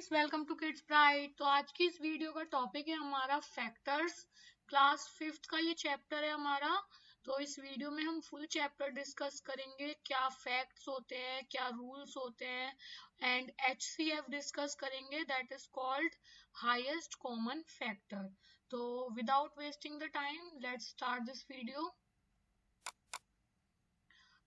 Guys, welcome to kids bright. तो आज की इस वीडियो का टॉपिक है हमारा फैक्टर्स। क्लास 5th का ये चैप्टर है हमारा। तो इस वीडियो में हम फुल चैप्टर डिस्कस करेंगे, क्या फैक्ट्स होते हैं, क्या रूल्स होते हैं, एंड HCF डिस्कस करेंगे, that is called highest common factor. तो without wasting the time, let's start this video.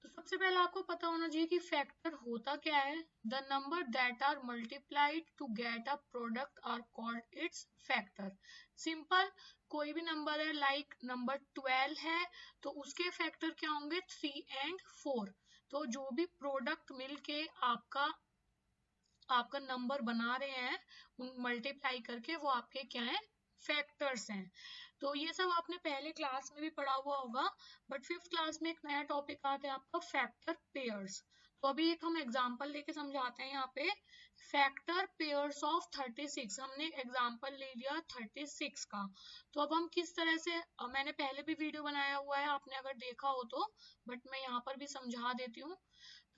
तो सबसे पहले आपको पता होना चाहिए कि फैक्टर होता क्या है। The number that are multiplied to get a product are called its factor. Simple, कोई भी नंबर है, लाइक नंबर 12 है, तो उसके फैक्टर क्या होंगे? 3 एंड 4। तो जो भी प्रोडक्ट मिलके आपका आपका नंबर बना रहे हैं, उन मल्टीप्लाई करके, वो आपके क्या है? फैक्टर्स हैं। तो ये सब आपने पहले क्लास में भी पढ़ा हुआ होगा, बट 5th क्लास में एक नया टॉपिक आता है आपका फैक्टर पेयर्स। तो अभी एक हम एग्जांपल लेके समझाते हैं यहाँ पे। फैक्टर पेयर्स ऑफ 36, हमने एग्जांपल ले लिया 36 का। तो अब हम किस तरह से, मैंने पहले भी वीडियो बनाया हुआ है, आपने अगर देखा हो तो, बट मैं यहाँ पर भी समझा देती हूँ।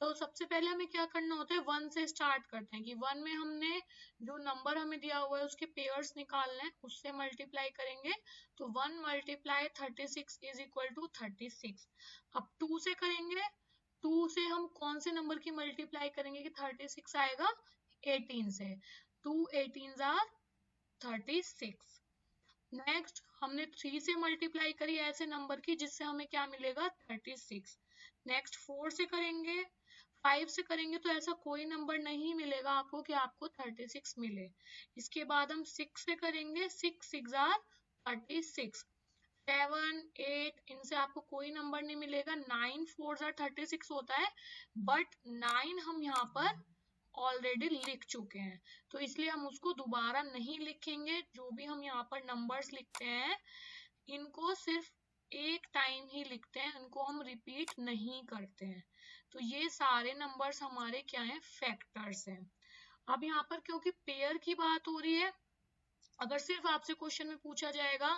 तो सबसे पहले हमें क्या करना होता है, 1 से स्टार्ट करते हैं कि 1 में हमने जो नंबर हमें दिया हुआ है उसके पेयर्स निकालने हैं, उससे मल्टीप्लाई करेंगे। तो 1 मल्टीप्लाई 36 इज इक्वल टू 36। अब 2 से करेंगे, 2 से हम कौन से नंबर की मल्टीप्लाई करेंगे कि 36 आएगा? 18 से। 2 18 आर 36। नेक्स्ट हमने 3 से मल्टीप्लाई करी ऐसे नंबर की जिससे हमें क्या मिलेगा? 36। नेक्स्ट 4 से करेंगे, 5 से करेंगे तो ऐसा कोई नंबर नहीं मिलेगा आपको कि आपको 36 मिले। इसके बाद हम 6 से करेंगे, 6 6 आर 36। 7 8 इनसे आपको कोई नंबर नहीं मिलेगा। 9 4 आर 36 होता है, बट 9 हम यहाँ पर ऑलरेडी लिख चुके हैं, तो इसलिए हम उसको दोबारा नहीं लिखेंगे। जो भी हम यहाँ पर नंबर्स लिखते हैं, इनको सिर्फ एक टाइम ही लिखते हैं, इनको हम रिपीट नहीं करते हैं। तो ये सारे नंबर्स हमारे क्या हैं? फैक्टर्स हैं। अब यहाँ पर क्योंकि पेयर की बात हो रही है, अगर सिर्फ आपसे क्वेश्चन में पूछा जाएगा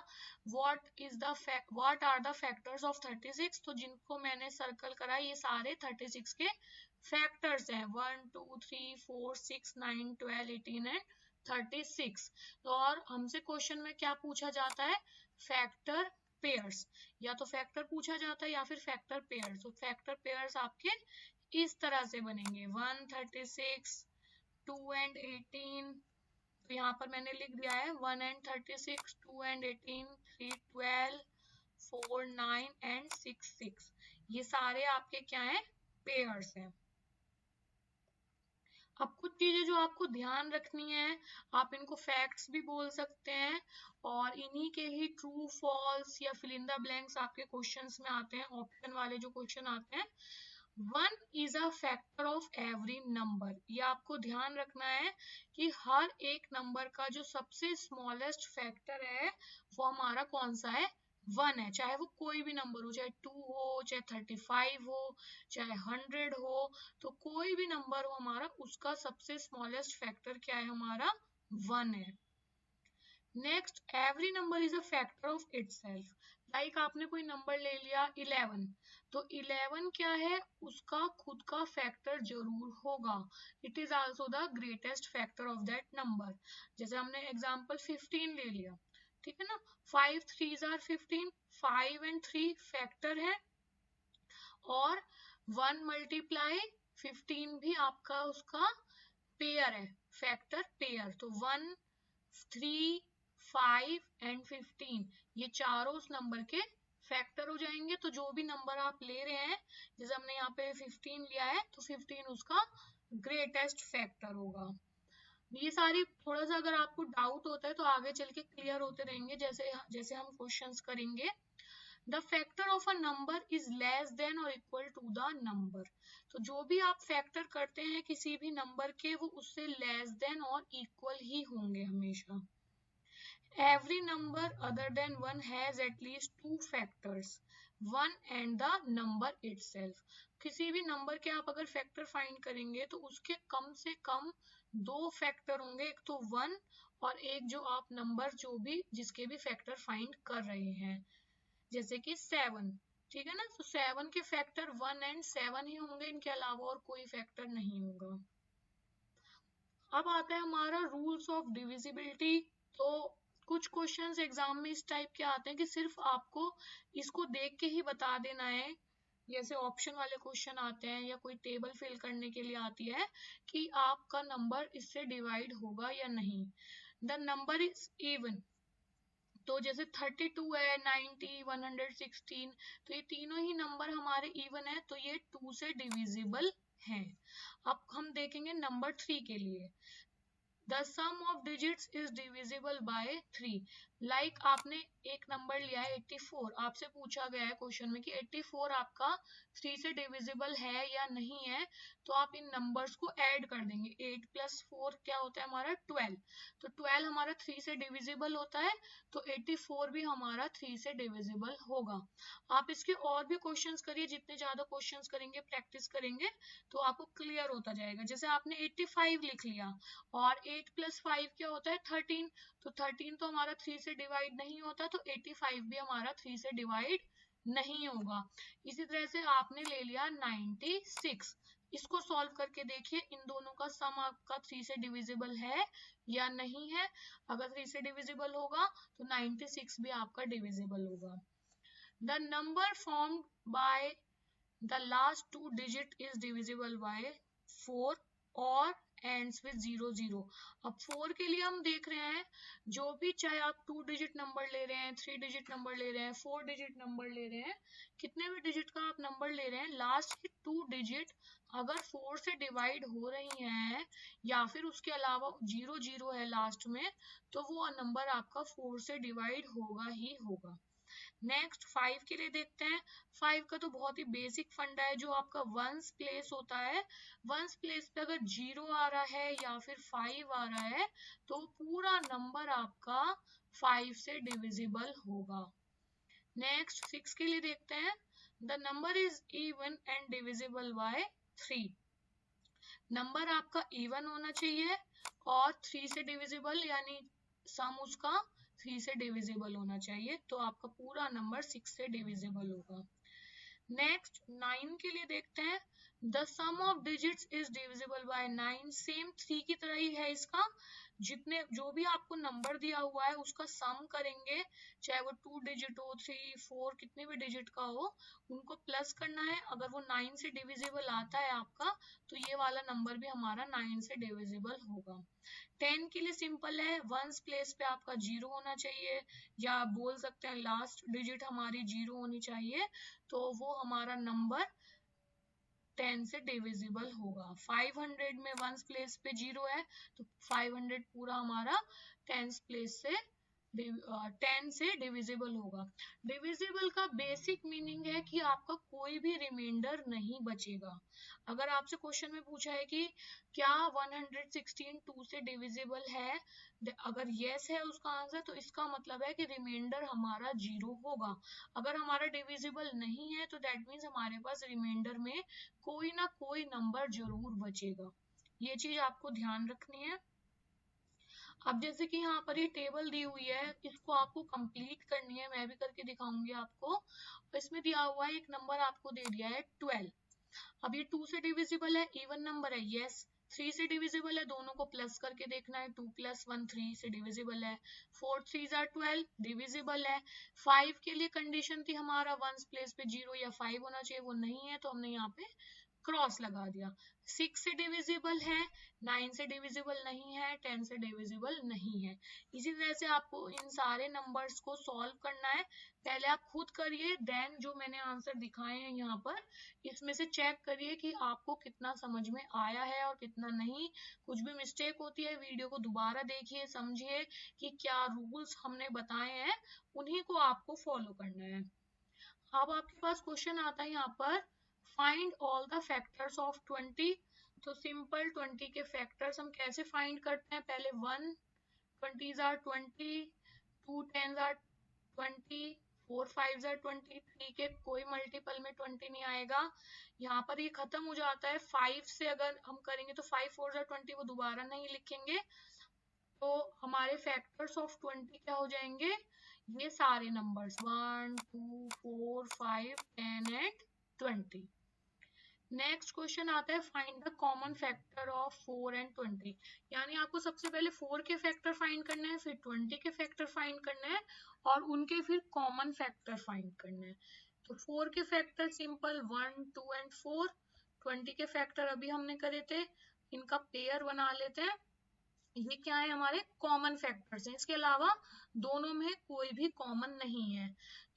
what are the factors of 36, तो जिनको मैंने सर्कल करा ये सारे 36 के फैक्टर्स हैं। 1 2 3 4 6 9 12 18 एंड 36। तो और हमसे क्वेश्चन में क्या पूछा जाता है? Factor pairs. या तो फैक्टर पूछा जाता है या फिर फैक्टर पेयर्स। तो फैक्टर पेयर्स आपके इस तरह से बनेंगे, 1 36 2 एंड 18। तो यहाँ पर मैंने लिख दिया है 1 एंड 36, 2 एंड 18, 3 12, 4 9 एंड 6 6। ये सारे आपके क्या हैं? पेयर्स हैं। अब कुछ चीजें जो आपको ध्यान रखनी है, आप इनको फैक्ट्स भी बोल सकते हैं, और इन्हीं के ही ट्रू फॉल्स या फिल इन द ब्लैंक्स आपके क्वेश्चंस में आते हैं, ऑप्शन वाले जो क्वेश्चन आते हैं। 1 is a factor of every number. ये आपको ध्यान रखना है कि हर एक नंबर का जो सबसे स्मॉलेस्ट फैक्टर है वो हमारा कौन सा है? 1 है। चाहे वो कोई भी नंबर हो, चाहे 2 हो, चाहे 35 हो, चाहे 100 हो, तो कोई भी नंबर हो हमारा, उसका सबसे स्मॉलेस्ट फैक्टर क्या है? हमारा 1 है। Next, every number is a factor of itself. Like आपने कोई नंबर ले लिया 11, तो 11 क्या है? उसका खुद का फैक्टर जरूर होगा। It is also the greatest factor of that number. जैसे हमने एग्जांपल 15 ले लिया, ठीक है ना? 5 3 आर 15, 5 एंड 3 फैक्टर है, और 1 मल्टीप्लाई 15 भी आपका उसका पेयर है, फैक्टर पेयर। तो 1 3 5 एंड 15 ये चारों उस नंबर के फैक्टर हो जाएंगे। तो जो भी नंबर आप ले रहे हैं, जैसे हमने यहाँ पे 15 लिया है, तो 15 उसका ग्रेटेस्ट फैक्टर होगा। ये सारी, थोड़ा सा अगर आपको डाउट होता है तो आगे चल के क्लियर होते रहेंगे जैसे जैसे हम क्वेश्चंस करेंगे। The factor of a number is less than और इक्वल टू द नंबर। तो जो भी आप फैक्टर करते हैं किसी भी नंबर के, वो उससे लेस देन और इक्वल ही होंगे हमेशा। Every number other than 1 has at least 2 factors, 1 and the number itself. किसी भी नंबर के आप अगर फैक्टर फाइंड करेंगे तो उसके कम से कम 2 फैक्टर होंगे, एक तो 1 और एक जो आप नंबर जो भी जिसके भी फैक्टर फाइंड कर रहे हैं, जैसे कि 7, ठीक है ना? तो 7 के फैक्टर 1 एंड 7 ही होंगे, इनके अलावा और कोई फैक्टर नहीं होगा। अब आता है हमारा रूल्स ऑफ डिविजिबिलिटी। तो कुछ क्वेश्चंस एग्जाम में इस टाइप के आते हैं कि सिर्फ आपको इसको देख के ही बता देना है, जैसे ऑप्शन वाले क्वेश्चन आते हैं या कोई टेबल फिल करने के लिए आती है कि आपका नंबर इससे डिवाइड होगा या नहीं। द नंबर इज इवन, तो जैसे 32 है, 90, 116, तो ये तीनों ही नंबर हमारे इवन है, तो ये 2 से डिविजिबल हैं। अब हम देखेंगे नंबर 3 के लिए। The sum of digits is divisible by 3। Like आपने एक नंबर लिया है 84, आपसे पूछा गया है क्वेश्चन में कि 84 आपका 3 से डिविजिबल है या नहीं है, तो आप इन नंबर्स को ऐड कर देंगे। 8 + 4 क्या होता है हमारा 12, तो 12 हमारा 3 से डिविजिबल होता है, तो 84 भी हमारा 3 से डिविजिबल होगा। आप इसके और भी क्वेश्चंस करिए, जितने ज्यादा क्वेश्चंस करेंगे, प्रैक्टिस करेंगे, तो आपको क्लियर होता जाएगा। जैसे आपने 85 लिख लिया और 8 + 5 क्या होता है 13, तो 13 तो हमारा 3 से डिवाइड नहीं होता, तो 85 भी हमारा 3 से डिवाइड नहीं होगा। इसी तरह से आपने ले लिया 96, इसको सॉल्व करके देखिए इन दोनों का सम आपका 3 से डिविजिबल है या नहीं है। अगर 3 से डिविजिबल होगा तो 96 भी आपका डिविजिबल होगा। The number formed by the last 2 digit is divisible bye 4 और एंड्स विद 0 0। अब 4 के लिए हम देख रहे हैं, जो भी चाहे आप 2 डिजिट नंबर ले रहे हैं, 3 डिजिट नंबर ले रहे हैं, 4 डिजिट नंबर ले रहे हैं, कितने भी डिजिट का आप नंबर ले रहे हैं, लास्ट की 2 डिजिट अगर 4 से डिवाइड हो रही हैं या फिर उसके अलावा 0 0 है लास्ट में, तो वो नंबर आपका 4 से डिवाइड होगा ही होगा। नेक्स्ट 5 के लिए देखते हैं। 5 का तो बहुत ही बेसिक फंडा है, जो आपका वंस प्लेस होता है, वंस प्लेस पे अगर 0 आ रहा है या फिर 5 आ रहा है, तो पूरा नंबर आपका 5 से डिविजिबल होगा। नेक्स्ट 6 के लिए देखते हैं। The number is even and divisible by 3। Number आपका इवन होना चाहिए और 3 से डिविजिबल, यानी सम उसका 3 से डिविजिबल होना चाहिए, तो आपका पूरा नंबर 6 से डिविजिबल होगा। नेक्स्ट 9 के लिए देखते हैं। The sum of digits is divisible by 9। Same 3 की तरह ही है इसका, जितने जो भी आपको नंबर दिया हुआ है उसका सम करेंगे, चाहे वो 2 डिजिट हो, 3, 4, कितने भी डिजिट का हो, उनको प्लस करना है। अगर वो 9 से डिविजिबल आता है आपका, तो ये वाला नंबर भी हमारा 9 से डिविजिबल होगा। 10 के लिए सिंपल है, वंस प्लेस पे आपका 0 होना चाहिए, या आप बोल सकते हैं लास्ट डिजिट हमारी 0 होनी चाहिए, तो वो हमारा नंबर 10 से डिविजिबल होगा। 500 में वंस प्लेस पे 0 है, तो 500 पूरा हमारा 10 प्लेस से 10 से डिविजिबल होगा। डिविजिबल का बेसिक मीनिंग है कि आपका कोई भी रिमाइंडर नहीं बचेगा। अगर आपसे क्वेश्चन में पूछा है कि क्या 116 2 से डिविजिबल है, अगर यस है उसका आंसर, तो इसका मतलब है कि रिमाइंडर हमारा 0 होगा। अगर हमारा डिविजिबल नहीं है, तो दैट मीन्स हमारे पास रिमाइंडर में कोई ना कोई नंबर जरूर बचेगा। ये चीज आपको ध्यान रखनी है। अब जैसे कि यहाँ पर ये टेबल दी हुई है, इसको आपको कंप्लीट करनी है, मैं भी करके दिखाऊंगी आपको। इसमें दिया हुआ है एक नंबर आपको दे दिया है 12। अब ये 2 से डिविजिबल है, इवन नंबर है, यस। 3 से डिविजिबल है, दोनों को प्लस करके देखना है, 2 + 1 3 से डिविजिबल है। 4 3 are 12 डिविजिबल है। 5 के लिए कंडीशन थी हमारा वंस प्लेस पे 0 या 5 होना चाहिए, वो नहीं है, तो हमने यहाँ पे क्रॉस लगा दिया। 6 से डिविजिबल है, 9 से डिविजिबल नहीं है, 10 से डिविजिबल नहीं है। इसी तरह से आपको इन सारे नंबर्स को सॉल्व करना है। पहले आप खुद करिए, देन जो मैंने आंसर दिखाए हैं यहाँ पर, इसमें से चेक करिए कि आपको कितना समझ में आया है और कितना नहीं। कुछ भी मिस्टेक होती है, वीडियो को दोबारा देखिए, समझिए कि क्या रूल्स हमने बताए हैं, उन्हीं को आपको फॉलो करना है। अब आपके पास क्वेश्चन आता है यहाँ पर, find all the factors of 20। तो सिंपल 20 के फैक्टर्स हम कैसे फाइंड करते हैं, पहले 1 20s are 20, 2 10s are 20, 4 5s are 20, 3 के कोई मल्टीपल में 20 नहीं आएगा। यहाँ पर ये खत्म हो जाता है। 5 से अगर हम करेंगे तो 5 4s are 20, वो दोबारा नहीं लिखेंगे, तो हमारे फैक्टर्स ऑफ 20 क्या हो जाएंगे, ये सारे नंबर्स 1 2 4 5 10 एंड 20। नेक्स्ट क्वेश्चन आता है find the common factor of 4 and 20। यानी आपको सबसे पहले 4 के फैक्टर फाइंड करने हैं, फिर 20 के फैक्टर फाइंड करने हैं और उनके फिर कॉमन फैक्टर फाइंड करने हैं। तो 4 के फैक्टर सिंपल 1, 2 एंड 4। 20 के फैक्टर अभी हमने करे थे, इनका पेयर बना लेते हैं। ये क्या है, हमारे कॉमन फैक्टर्स हैं, इसके अलावा दोनों में कोई भी कॉमन नहीं है।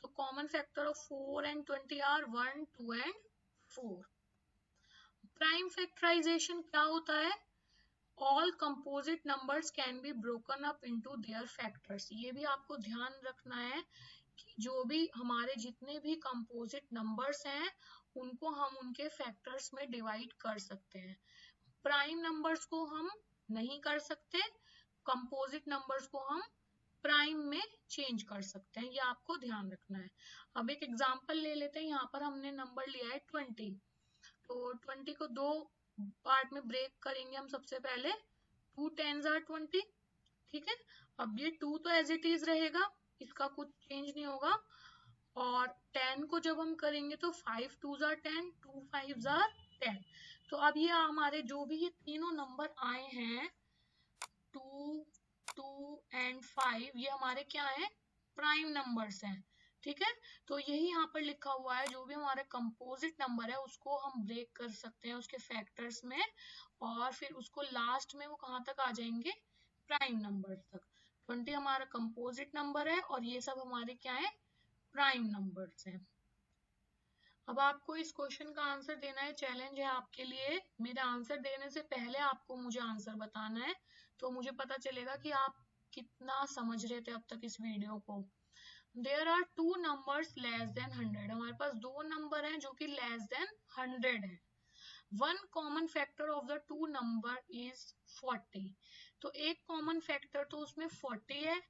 तो common factor of 4 and 20 are 1, 2 and 4। Prime factorization क्या होता है, all composite numbers can be broken up into their factors. ये भी आपको ध्यान रखना है कि जो भी हमारे जितने भी कंपोजिट नंबर्स हैं उनको हम उनके फैक्टर्स में डिवाइड कर सकते हैं। प्राइम नंबर्स को हम नहीं कर सकते, कंपोजिट नंबर्स को हम प्राइम में चेंज कर सकते हैं, ये आपको ध्यान रखना है। अब एक एग्जांपल ले लेते हैं, यहाँ पर हमने नंबर लिया है 20। तो 20 को दो पार्ट में ब्रेक करेंगे हम। सबसे पहले 2 10s are 20, ठीक है। अब ये 2 तो एज इट इज रहेगा, इसका कुछ चेंज नहीं होगा। और 10 को जब हम करेंगे तो 5 2s are 10, 2 5s are 10। तो अब ये हमारे जो भी ये तीनों नंबर आए हैं 2, 2 एंड 5, ये हमारे क्या है, प्राइम नंबर्स हैं, ठीक है। तो यही यहाँ पर लिखा हुआ है, जो भी हमारा कंपोजिट नंबर है उसको हम ब्रेक कर सकते हैं उसके फैक्टर्स में, और फिर उसको लास्ट में वो कहाँ तक आ जाएंगे, प्राइम नंबर तक। 20 हमारा कंपोजिट नंबर है और ये सब हमारे क्या है, प्राइम नंबर्स हैं। अब आपको इस क्वेश्चन का आंसर देना है, चैलेंज है आपके लिए। मेरे आंसर देने से पहले आपको मुझे आंसर बताना है, तो मुझे पता चलेगा कि आप कितना समझ रहे थे अब तक इस वीडियो को। There are 2 numbers less than 100। हमारे पास दो नंबर हैं जो कि लेस देन 100 है। One common factor of the two number is 40। तो एक कॉमन फैक्टर तो उसमें 40 है,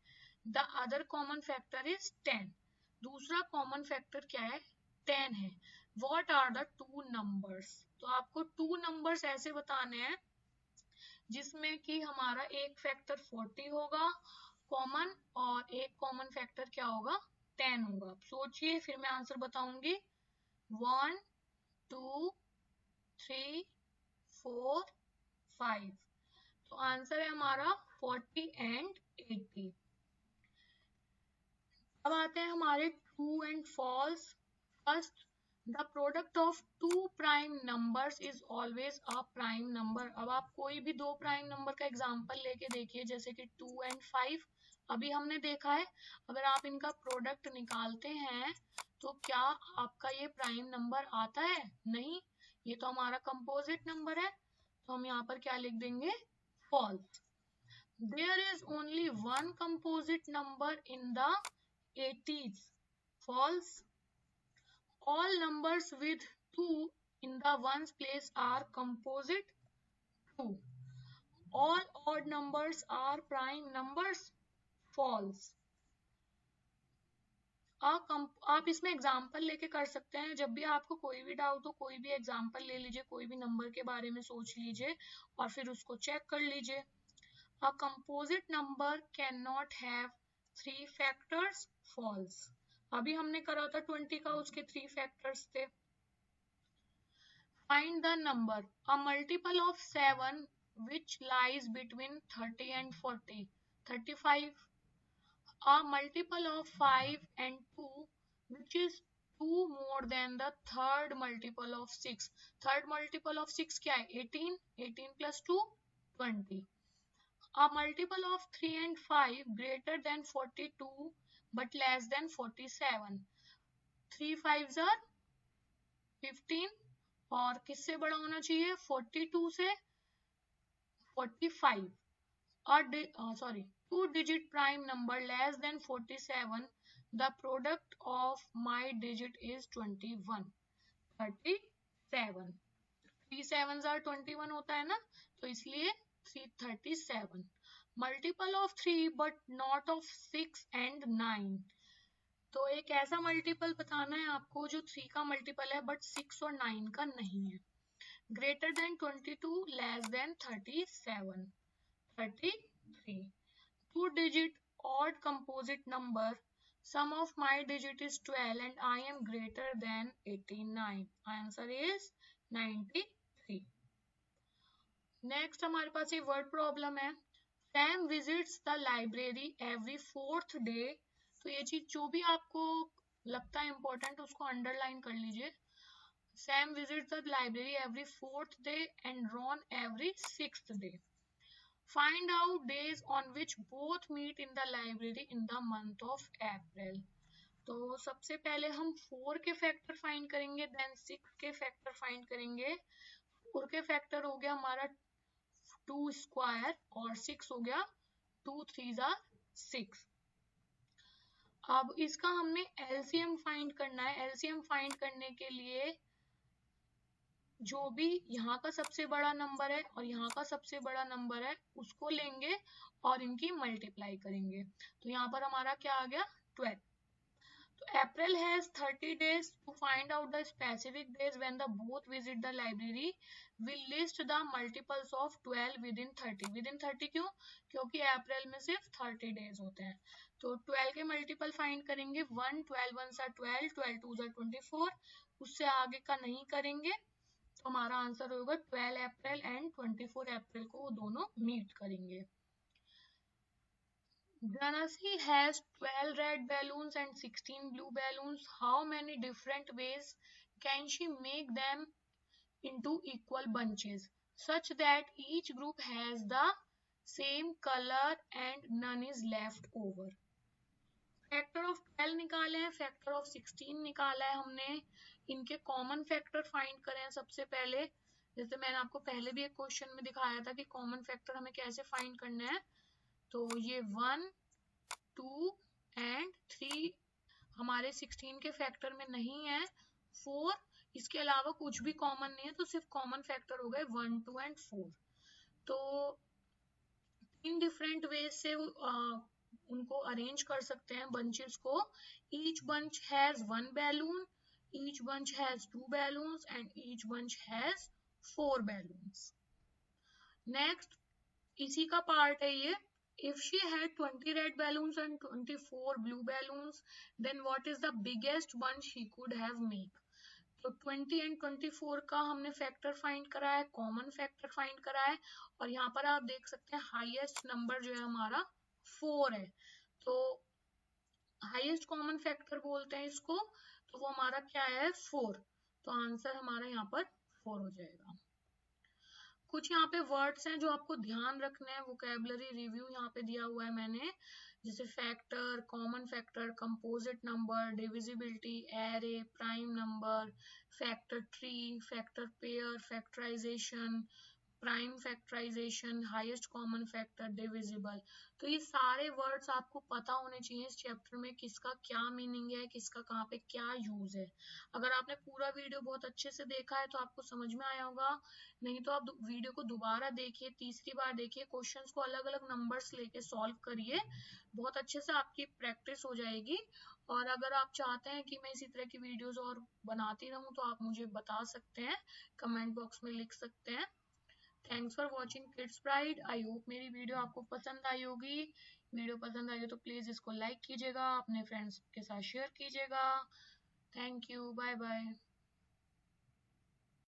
the other common factor is 10। दूसरा कॉमन फैक्टर क्या है, 10 है। What are the two numbers. तो आपको टू नंबर्स ऐसे बताने हैं जिसमें कि हमारा एक फैक्टर 40 होगा कॉमन और एक कॉमन फैक्टर क्या होगा, 10 होगा। आप सोचिए, फिर मैं आंसर बताऊंगी। 1 2 3 4 5। तो आंसर है हमारा 40 एंड 80। अब आते हैं हमारे true and false. First, the product of two prime numbers is always a prime number. अब आप कोई भी दो प्राइम नंबर का एग्जांपल लेके देखिए, जैसे कि 2 एंड 5 अभी हमने देखा है। अगर आप इनका प्रोडक्ट निकालते हैं तो क्या आपका ये प्राइम नंबर आता है, नहीं, ये तो हमारा कंपोजिट नंबर है। तो हम यहाँ पर क्या लिख देंगे, false. There is only one composite number in the 80s. False. All numbers with 2 in the ones place are composite. True. All odd numbers are prime numbers. False. आप इसमें एग्जाम्पल लेके कर सकते हैं। जब भी आपको कोई भी डाउट हो, कोई भी एग्जाम्पल ले लीजिए, कोई भी नंबर के बारे में सोच लीजिए और फिर उसको चेक कर लीजिए। A composite number cannot have 3 factors. False. अभी हमने करा था 20 का, उसके 3 factors थे। Find the number, a multiple of 7 which lies between 30 and 40. 35. A multiple of 5 and 2 which is 2 more than the third multiple of 6. Third multiple of 6 क्या है, 18. 18 plus 2 20. A multiple of 3 and 5 greater than 42 but less than 47. 3 5s are 15 और किससे बड़ा होना चाहिए, 42 से 45। Two digit prime number less than 47, the product of my digit is 21. 37। 3 7s are 21 होता है ना, तो इसलिए 337। Multiple of 3 but not of 6 and 9। तो एक ऐसा मल्टीपल बताना है आपको जो 3 का मल्टीपल है बट 6 और 9 का नहीं है। Greater than 22, less than 37। 33। Two digit odd composite number, sum of my digit is 12 and I am greater than 89. Answer is 93। Next हमारे पास ये वर्ड प्रॉब्लम है। Sam visits the library every 4th day. तो ये चीज जो भी आपको लगता है इंपॉर्टेंट उसको अंडरलाइन कर लीजिए। Sam visits the library every 4th day and Ron every 6th day. Find out days on which both meet in the library in the month of April. तो सबसे पहले हम 4 के फैक्टर फाइंड करेंगे, then 6 के factor find करेंगे। 4 के factor हो गया हमारा 2 स्क्वायर और 6 हो गया 2 3 6। अब इसका हमने एलसीएम फाइंड करना है। एलसीएम फाइंड करने के लिए जो भी यहाँ का सबसे बड़ा नंबर है और यहाँ का सबसे बड़ा नंबर है उसको लेंगे और इनकी मल्टीप्लाई करेंगे। तो यहाँ पर हमारा क्या आ गया 12। So April has 30 days to find out the specific days when the both visit the library. Will list the multiples of 12 within 30. Within 30 क्यों? क्योंकि अप्रैल में सिर्फ 30 days होते हैं। तो 12 के मल्टीपल फाइंड करेंगे। 1 12 1 सा 12, 12 2 सा 24। उससे आगे का नहीं करेंगे। तो हमारा आंसर होगा 12 अप्रैल एंड 24 अप्रैल को वो दोनों मीट करेंगे। Janasi has 12 red balloons and 16 blue balloons. How many different ways can she make them into equal bunches such that each group has the same color and none is left over? Factor of 12 निकाले हैं, factor of 16 निकाला है हमने। इनके common factor find करें सबसे पहले। जैसे मैंने आपको पहले भी एक क्वेश्चन में दिखाया था कि कॉमन फैक्टर हमें कैसे फाइंड करना है। तो ये 1 2 एंड 3 हमारे 16 के फैक्टर में नहीं है। 4 इसके अलावा कुछ भी कॉमन नहीं है, तो सिर्फ कॉमन फैक्टर हो गए 1 2 एंड 4। तो इन डिफरेंट वेज से उनको अरेंज कर सकते हैं बंचेस को। Each bunch has 1 balloon, each bunch has 2 balloons and each bunch has 4 balloons. Next इसी का पार्ट है ये। If she had 20 red balloons and 24 blue balloons, then what is the biggest one she could have made? तो 20 and 24 का हमने factor find करा है, common factor find करा है, और यहाँ पर आप देख सकते हैं हाईएस्ट नंबर जो है हमारा 4 है। तो हाईएस्ट कॉमन फैक्टर बोलते हैं इसको। तो वो हमारा क्या है 4। तो आंसर हमारा यहाँ पर 4 हो जाएगा। कुछ यहाँ पे वर्ड्स हैं जो आपको ध्यान रखने हैं। वोकैबुलरी रिव्यू यहाँ पे दिया हुआ है मैंने, जैसे factor, common factor, composite number, divisibility, array, prime number, factor tree, factor pair, factorization, prime factorization, highest common factor, divisible. तो ये सारे वर्ड्स आपको पता होने चाहिए इस चैप्टर में, किसका क्या मीनिंग है, किसका कहाँ पे क्या यूज है। अगर आपने पूरा वीडियो बहुत अच्छे से देखा है तो आपको समझ में आया होगा। नहीं तो आप वीडियो को दोबारा देखिए, तीसरी बार देखिए, क्वेश्चंस को अलग अलग नंबर्स लेके सॉल्व करिए, बहुत अच्छे से आपकी प्रैक्टिस हो जाएगी। और अगर आप चाहते हैं कि मैं इसी तरह की वीडियोस और बनाती रहूं तो आप मुझे बता सकते हैं, कमेंट बॉक्स में लिख सकते हैं। Thanks for watching kids pride. I hope मेरी वीडियो आपको पसंद आई होगी। वीडियो पसंद आई हो तो प्लीज इसको लाइक कीजिएगा, अपने फ्रेंड्स के साथ शेयर कीजिएगा। Thank you, bye bye.